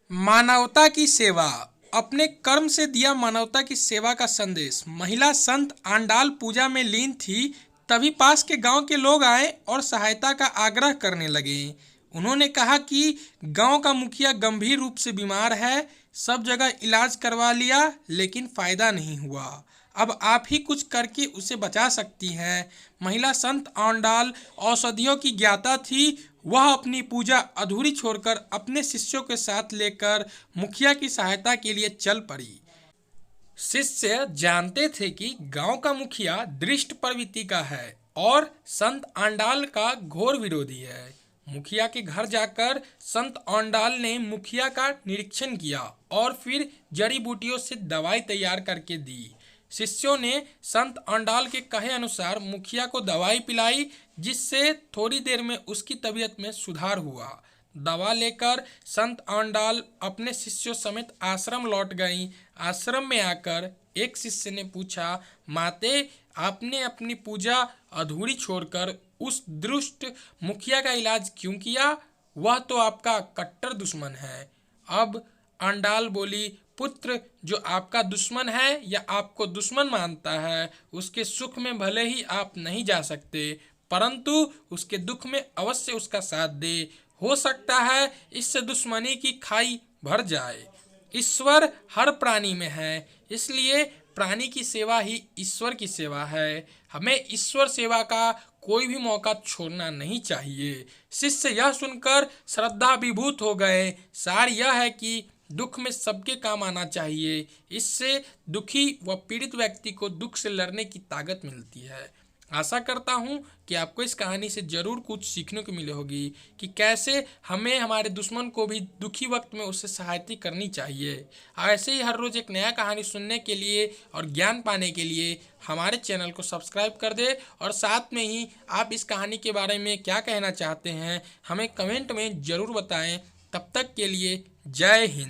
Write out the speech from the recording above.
मानवता की सेवा। अपने कर्म से दिया मानवता की सेवा का संदेश। महिला संत आंडाल पूजा में लीन थी, तभी पास के गांव के लोग आए और सहायता का आग्रह करने लगे। उन्होंने कहा कि गांव का मुखिया गंभीर रूप से बीमार है, सब जगह इलाज करवा लिया लेकिन फायदा नहीं हुआ। अब आप ही कुछ करके उसे बचा सकती हैं। महिला संत आंडाल औषधियों की ज्ञाता थी। वह अपनी पूजा अधूरी छोड़कर अपने शिष्यों के साथ लेकर मुखिया की सहायता के लिए चल पड़ी। शिष्य जानते थे कि गांव का मुखिया दृष्ट प्रवृत्ति का है और संत आंडाल का घोर विरोधी है। मुखिया के घर जाकर संत आंडाल ने मुखिया का निरीक्षण किया और फिर जड़ी बूटियों से दवाई तैयार करके दी। शिष्यों ने संत आंडाल के कहे अनुसार मुखिया को दवाई पिलाई, जिससे थोड़ी देर में उसकी तबीयत में सुधार हुआ। दवा लेकर संत आंडाल अपने शिष्यों समेत आश्रम लौट गईं। आश्रम में आकर एक शिष्य ने पूछा, माते, आपने अपनी पूजा अधूरी छोड़कर उस दुष्ट मुखिया का इलाज क्यों किया? वह तो आपका कट्टर दुश्मन है। अब आंडाल बोली, पुत्र, जो आपका दुश्मन है या आपको दुश्मन मानता है, उसके सुख में भले ही आप नहीं जा सकते, परंतु उसके दुख में अवश्य उसका साथ दे। हो सकता है इससे दुश्मनी की खाई भर जाए। ईश्वर हर प्राणी में है, इसलिए प्राणी की सेवा ही ईश्वर की सेवा है। हमें ईश्वर सेवा का कोई भी मौका छोड़ना नहीं चाहिए। शिष्य यह सुनकर श्रद्धा विभूत हो गए। सार यह है कि दुख में सबके काम आना चाहिए। इससे दुखी व पीड़ित व्यक्ति को दुख से लड़ने की ताकत मिलती है। आशा करता हूँ कि आपको इस कहानी से ज़रूर कुछ सीखने को मिले होगी कि कैसे हमें हमारे दुश्मन को भी दुखी वक्त में उससे सहायता करनी चाहिए। ऐसे ही हर रोज़ एक नया कहानी सुनने के लिए और ज्ञान पाने के लिए हमारे चैनल को सब्सक्राइब कर दे और साथ में ही आप इस कहानी के बारे में क्या कहना चाहते हैं हमें कमेंट में ज़रूर बताएं। तब तक के लिए जय हिंद।